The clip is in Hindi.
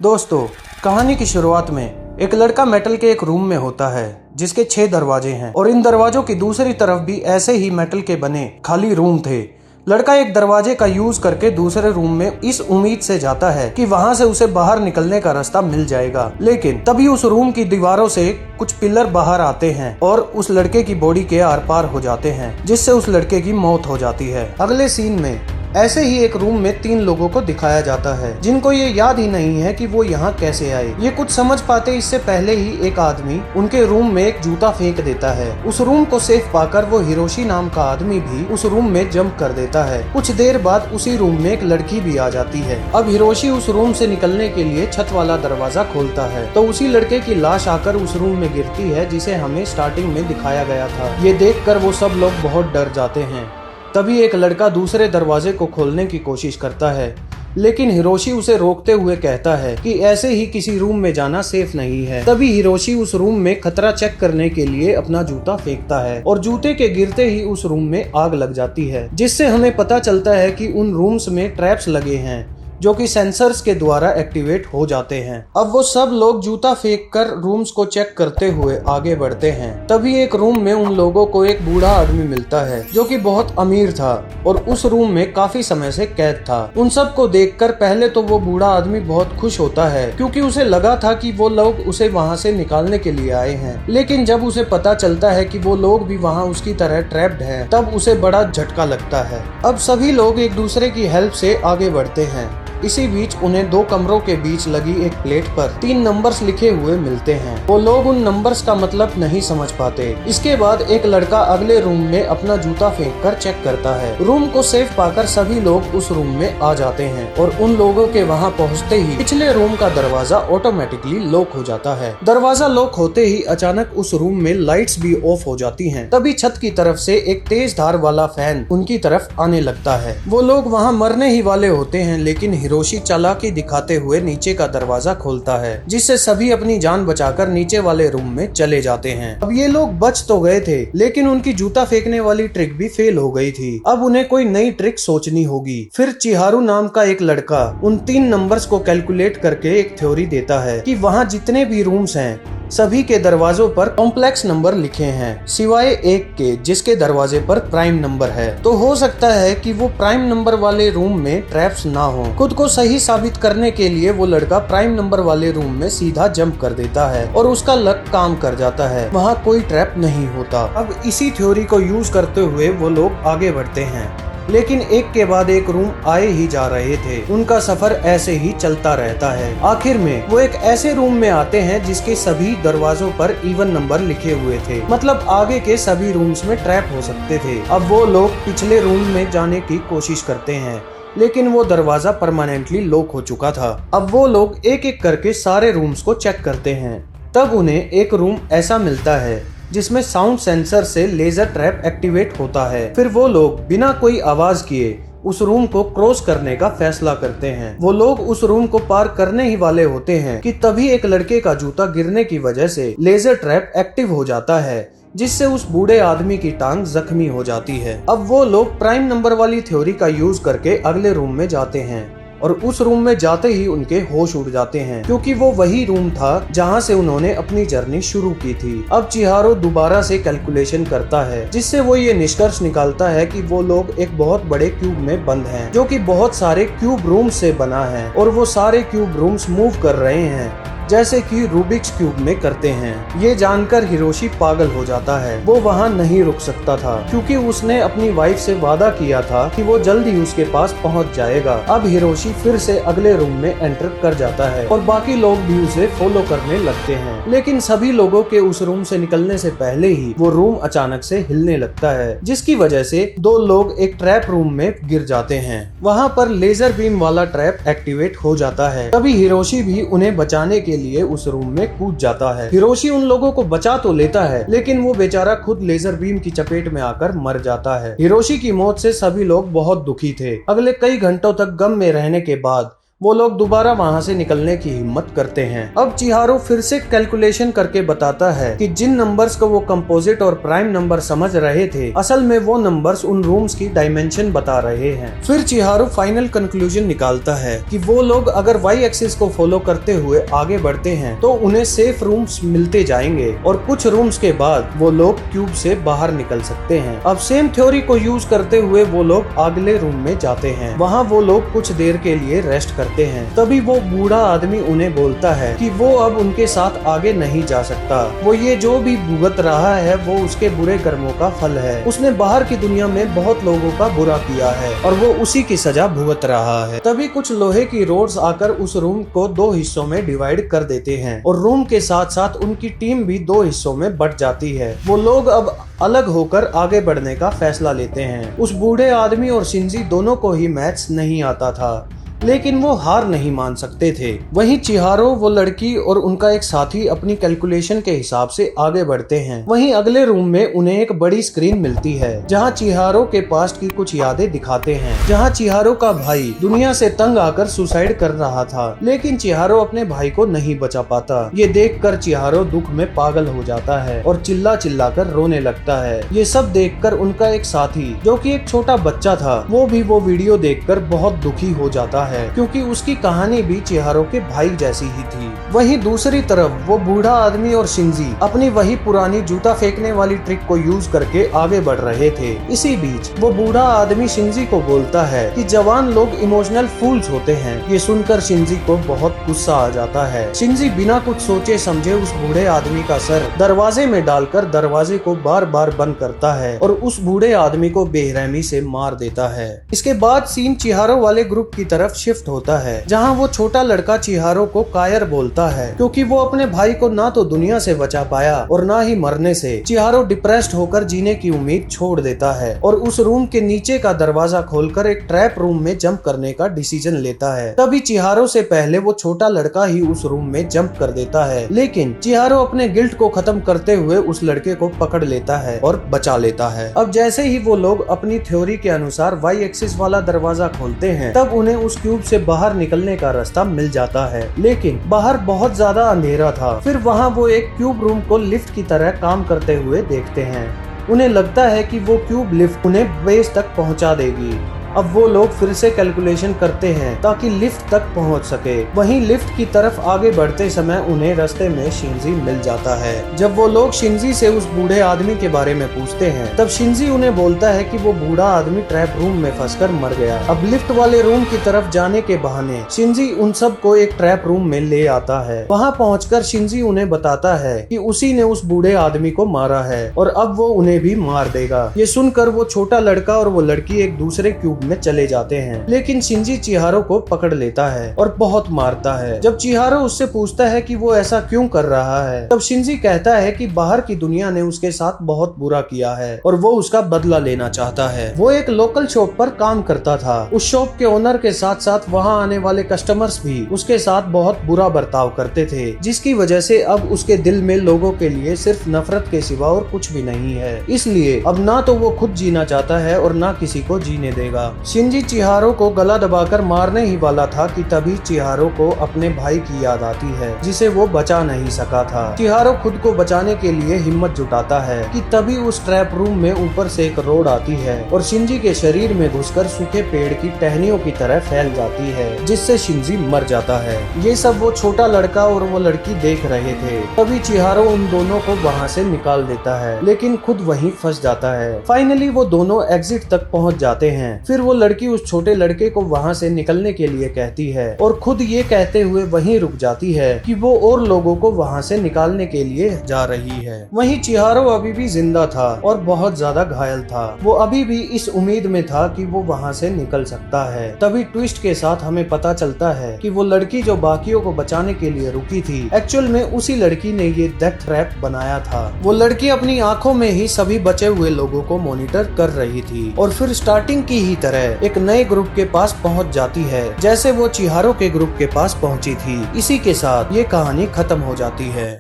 दोस्तों, कहानी की शुरुआत में एक लड़का मेटल के एक रूम में होता है जिसके 6 दरवाजे हैं और इन दरवाजों की दूसरी तरफ भी ऐसे ही मेटल के बने खाली रूम थे। लड़का एक दरवाजे का यूज करके दूसरे रूम में इस उम्मीद से जाता है कि वहां से उसे बाहर निकलने का रास्ता मिल जाएगा, लेकिन तभी उस रूम की दीवारों से कुछ पिलर बाहर आते हैं और उस लड़के की बॉडी के आर पार हो जाते हैं, जिससे उस लड़के की मौत हो जाती है। अगले सीन में ऐसे ही एक रूम में 3 लोगों को दिखाया जाता है जिनको ये याद ही नहीं है कि वो यहाँ कैसे आए। ये कुछ समझ पाते इससे पहले ही एक आदमी उनके रूम में एक जूता फेंक देता है। उस रूम को सेफ पाकर वो हिरोशी नाम का आदमी भी उस रूम में जंप कर देता है। कुछ देर बाद उसी रूम में एक लड़की भी आ जाती है। अब हिरोशी उस रूम से निकलने के लिए छत वाला दरवाजा खोलता है तो उसी लड़के की लाश आकर उस रूम में गिरती है जिसे हमें स्टार्टिंग में दिखाया गया था। ये देखकर वो सब लोग बहुत डर जाते हैं। तभी एक लड़का दूसरे दरवाजे को खोलने की कोशिश करता है, लेकिन हिरोशी उसे रोकते हुए कहता है कि ऐसे ही किसी रूम में जाना सेफ नहीं है। तभी हिरोशी उस रूम में खतरा चेक करने के लिए अपना जूता फेंकता है और जूते के गिरते ही उस रूम में आग लग जाती है, जिससे हमें पता चलता है कि उन रूम्स में ट्रैप्स लगे हैं जो कि सेंसर्स के द्वारा एक्टिवेट हो जाते हैं। अब वो सब लोग जूता फेंककर रूम्स को चेक करते हुए आगे बढ़ते हैं। तभी एक रूम में उन लोगों को एक बूढ़ा आदमी मिलता है जो कि बहुत अमीर था और उस रूम में काफी समय से कैद था। उन सब को देखकर पहले तो वो बूढ़ा आदमी बहुत खुश होता है क्योंकि उसे लगा था कि वो लोग उसे वहाँ से निकालने के लिए आए हैं, लेकिन जब उसे पता चलता है कि वो लोग भी वहाँ उसकी तरह ट्रैप्ड हैं, तब उसे बड़ा झटका लगता है। अब सभी लोग एक दूसरे की हेल्प से आगे बढ़ते हैं। इसी बीच उन्हें 2 कमरों के बीच लगी एक प्लेट पर 3 नंबर्स लिखे हुए मिलते हैं। वो लोग उन नंबर्स का मतलब नहीं समझ पाते। इसके बाद एक लड़का अगले रूम में अपना जूता फेंककर चेक करता है। रूम को सेफ पाकर सभी लोग उस रूम में आ जाते हैं और उन लोगों के वहां पहुंचते ही पिछले रूम का दरवाजा ऑटोमेटिकली लॉक हो जाता है। दरवाजा लॉक होते ही अचानक उस रूम में लाइट्स भी ऑफ हो जाती हैं। तभी छत की तरफ से एक तेज धार वाला फैन उनकी तरफ आने लगता है। वो लोग वहाँ मरने ही वाले होते हैं, लेकिन हिरोशी चालाकी दिखाते हुए नीचे का दरवाजा खोलता है, जिससे सभी अपनी जान बचाकर नीचे वाले रूम में चले जाते हैं। अब ये लोग बच तो गए थे, लेकिन उनकी जूता फेंकने वाली ट्रिक भी फेल हो गई थी। अब उन्हें कोई नई ट्रिक सोचनी होगी। फिर चिहारू नाम का एक लड़का उन 3 नंबर्स को कैलकुलेट करके एक थ्योरी देता है कि वहाँ जितने भी रूम्स हैं सभी के दरवाजों पर कॉम्प्लेक्स नंबर लिखे हैं, सिवाय एक के जिसके दरवाजे पर प्राइम नंबर है। तो हो सकता है कि वो प्राइम नंबर वाले रूम में ट्रैप्स ना हो। खुद को सही साबित करने के लिए वो लड़का प्राइम नंबर वाले रूम में सीधा जंप कर देता है और उसका लक काम कर जाता है, वहाँ कोई ट्रैप नहीं होता। अब इसी थ्योरी को यूज करते हुए वो लोग आगे बढ़ते हैं, लेकिन एक के बाद एक रूम आए ही जा रहे थे। उनका सफर ऐसे ही चलता रहता है। आखिर में वो एक ऐसे रूम में आते हैं जिसके सभी दरवाजों पर इवन नंबर लिखे हुए थे, मतलब आगे के सभी रूम्स में ट्रैप हो सकते थे। अब वो लोग पिछले रूम में जाने की कोशिश करते हैं, लेकिन वो दरवाजा परमानेंटली लॉक हो चुका था। अब वो लोग एक एक करके सारे रूम्स को चेक करते हैं। तब उन्हें एक रूम ऐसा मिलता है जिसमें साउंड सेंसर से लेजर ट्रैप एक्टिवेट होता है। फिर वो लोग बिना कोई आवाज किए उस रूम को क्रॉस करने का फैसला करते हैं। वो लोग उस रूम को पार करने ही वाले होते हैं कि तभी एक लड़के का जूता गिरने की वजह से लेजर ट्रैप एक्टिव हो जाता है, जिससे उस बूढ़े आदमी की टांग जख्मी हो जाती है। अब वो लोग प्राइम नंबर वाली थ्योरी का यूज करके अगले रूम में जाते हैं और उस रूम में जाते ही उनके होश उड़ जाते हैं, क्योंकि वो वही रूम था जहां से उन्होंने अपनी जर्नी शुरू की थी। अब चिहारो दोबारा से कैलकुलेशन करता है, जिससे वो ये निष्कर्ष निकालता है कि वो लोग एक बहुत बड़े क्यूब में बंद हैं, जो कि बहुत सारे क्यूब रूम्स से बना है और वो सारे क्यूब रूम्स मूव कर रहे हैं जैसे कि रूबिक्स क्यूब में करते हैं। ये जानकर हिरोशी पागल हो जाता है। वो वहाँ नहीं रुक सकता था क्योंकि उसने अपनी वाइफ से वादा किया था कि वो जल्द ही उसके पास पहुँच जाएगा। अब हिरोशी फिर से अगले रूम में एंटर कर जाता है और बाकी लोग भी उसे फॉलो करने लगते हैं, लेकिन सभी लोगों के उस रूम से निकलने से पहले ही वो रूम अचानक से हिलने लगता है, जिसकी वजह से 2 लोग एक ट्रैप रूम में गिर जाते हैं। वहाँ पर लेजर बीम वाला ट्रैप एक्टिवेट हो जाता है। तभी हिरोशी भी उन्हें बचाने के लिए उस रूम में कूद जाता है। हिरोशी उन लोगों को बचा तो लेता है, लेकिन वो बेचारा खुद लेजर बीम की चपेट में आकर मर जाता है। हिरोशी की मौत से सभी लोग बहुत दुखी थे। अगले कई घंटों तक गम में रहने के बाद वो लोग दोबारा वहाँ से निकलने की हिम्मत करते हैं। अब चिहारो फिर से कैलकुलेशन करके बताता है कि जिन नंबर्स को वो कंपोजिट और प्राइम नंबर समझ रहे थे, असल में वो नंबर्स उन रूम्स की डायमेंशन बता रहे हैं। फिर चिहारो फाइनल कंक्लूजन निकालता है कि वो लोग अगर वाई एक्सिस को फॉलो करते हुए आगे बढ़ते हैं तो उन्हें सेफ रूम्स मिलते जाएंगे और कुछ रूम्स के बाद वो लोग क्यूब से बाहर निकल सकते हैं। अब सेम थ्योरी को यूज करते हुए वो लोग अगले रूम में जाते हैं। वहाँ वो लोग कुछ देर के लिए रेस्ट करते हैं। तभी वो बूढ़ा आदमी उन्हें बोलता है कि वो अब उनके साथ आगे नहीं जा सकता। वो ये जो भी भुगत रहा है वो उसके बुरे कर्मों का फल है। उसने बाहर की दुनिया में बहुत लोगों का बुरा किया है और वो उसी की सजा भुगत रहा है। तभी कुछ लोहे की रोड्स आकर उस रूम को 2 हिस्सों में डिवाइड कर देते हैं और रूम के साथ साथ उनकी टीम भी 2 हिस्सों में बट जाती है। वो लोग अब अलग होकर आगे बढ़ने का फैसला लेते हैं। उस बूढ़े आदमी और शिंजी दोनों को ही मैथ्स नहीं आता था, लेकिन वो हार नहीं मान सकते थे। वहीं चिहारो, वो लड़की और उनका एक साथी अपनी कैलकुलेशन के हिसाब से आगे बढ़ते हैं। वहीं अगले रूम में उन्हें एक बड़ी स्क्रीन मिलती है जहां चिहारो के पास्ट की कुछ यादें दिखाते हैं, जहां चिहारो का भाई दुनिया से तंग आकर सुसाइड कर रहा था, लेकिन चिहारो अपने भाई को नहीं बचा पाता। ये देखकर चिहारो दुख में पागल हो जाता है और चिल्ला चिल्ला कर रोने लगता है। ये सब देखकर उनका एक साथी, जो कि एक छोटा बच्चा था, वो भी वो वीडियो देखकर बहुत दुखी हो जाता है क्योंकि उसकी कहानी भी चिहारो के भाई जैसी ही थी। वहीं दूसरी तरफ वो बूढ़ा आदमी और शिंजी अपनी वही पुरानी जूता फेंकने वाली ट्रिक को यूज करके आगे बढ़ रहे थे। इसी बीच वो बूढ़ा आदमी शिंजी को बोलता है कि जवान लोग इमोशनल फूल्स होते हैं। ये सुनकर शिंजी को बहुत गुस्सा आ जाता है। शिंजी बिना कुछ सोचे समझे उस बूढ़े आदमी का सर दरवाजे में डालकर दरवाजे को बार बार बंद करता है और उस बूढ़े आदमी को बेरहमी से मार देता है। इसके बाद सीन चिहारो वाले ग्रुप की तरफ शिफ्ट होता है, जहां वो छोटा लड़का चिहारो को कायर बोलता है क्योंकि वो अपने भाई को ना तो दुनिया से बचा पाया और ना ही मरने से। चिहारो डिप्रेस्ड होकर जीने की उम्मीद छोड़ देता है और उस रूम के नीचे का दरवाजा खोलकर एक ट्रैप रूम में जंप करने का डिसीजन लेता है। तभी चिहारो से पहले वो छोटा लड़का ही उस रूम में जंप कर देता है, लेकिन चिहारो अपने गिल्ट को खत्म करते हुए उस लड़के को पकड़ लेता है और बचा लेता है। अब जैसे ही वो लोग अपनी थ्योरी के अनुसार वाई एक्सिस वाला दरवाजा खोलते हैं, तब उन्हें उस क्यूब से बाहर निकलने का रास्ता मिल जाता है, लेकिन बाहर बहुत ज्यादा अंधेरा था। फिर वहाँ वो एक क्यूब रूम को लिफ्ट की तरह काम करते हुए देखते हैं। उन्हें लगता है कि वो क्यूब लिफ्ट उन्हें बेस तक पहुँचा देगी। अब वो लोग फिर से कैलकुलेशन करते हैं ताकि लिफ्ट तक पहुंच सके। वहीं लिफ्ट की तरफ आगे बढ़ते समय उन्हें रास्ते में शिंजी मिल जाता है। जब वो लोग शिंजी से उस बूढ़े आदमी के बारे में पूछते हैं, तब शिंजी उन्हें बोलता है कि वो बूढ़ा आदमी ट्रैप रूम में फंसकर मर गया। अब लिफ्ट वाले रूम की तरफ जाने के बहाने शिंजी उन सब को एक ट्रैप रूम में ले आता है। वहाँ पहुँचकर शिंजी उन्हें बताता है कि उसी ने उस बूढ़े आदमी को मारा है और अब वो उन्हें भी मार देगा। ये सुनकर वो छोटा लड़का और वो लड़की एक दूसरे क्यूब में चले जाते हैं, लेकिन शिंजी चिहारो को पकड़ लेता है और बहुत मारता है। जब चिहारो उससे पूछता है कि वो ऐसा क्यों कर रहा है, तब शिंजी कहता है कि बाहर की दुनिया ने उसके साथ बहुत बुरा किया है और वो उसका बदला लेना चाहता है। वो एक लोकल शॉप पर काम करता था। उस शॉप के ओनर के साथ साथ वहाँ आने वाले कस्टमर्स भी उसके साथ बहुत बुरा बर्ताव करते थे, जिसकी वजह से अब उसके दिल में लोगों के लिए सिर्फ नफरत के सिवा और कुछ भी नहीं है। इसलिए अब ना तो वो खुद जीना चाहता है और ना किसी को जीने देगा। शिंजी चिहारो को गला दबाकर मारने ही वाला था कि तभी चिहारो को अपने भाई की याद आती है, जिसे वो बचा नहीं सका था। चिहारो खुद को बचाने के लिए हिम्मत जुटाता है कि तभी उस ट्रैप रूम में ऊपर से एक रोड आती है और शिंजी के शरीर में घुसकर सूखे पेड़ की टहनियों की तरह फैल जाती है, जिससे शिंजी मर जाता है। ये सब वो छोटा लड़का और वो लड़की देख रहे थे। तभी चिहारो उन दोनों को वहाँ से निकाल देता है, लेकिन खुद वहीं फंस जाता है। फाइनली वो दोनों एग्जिट तक पहुँच जाते हैं। फिर वो लड़की उस छोटे लड़के को वहाँ से निकलने के लिए कहती है और खुद ये कहते हुए वहीं रुक जाती है कि वो और लोगों को वहाँ से निकालने के लिए जा रही है। वहीं चिहारो अभी भी जिंदा था और बहुत ज्यादा घायल था। वो अभी भी इस उम्मीद में था कि वो वहाँ से निकल सकता है। तभी ट्विस्ट के साथ हमें पता चलता है कि वो लड़की जो बाकियों को बचाने के लिए रुकी थी, एक्चुअल में उसी लड़की ने ये डेथ ट्रैप बनाया था। वो लड़की अपनी आंखों में ही सभी बचे हुए लोगों को मॉनिटर कर रही थी और फिर स्टार्टिंग की ही तरह एक नए ग्रुप के पास पहुंच जाती है, जैसे वो चिहारो के ग्रुप के पास पहुंची थी। इसी के साथ ये कहानी खत्म हो जाती है।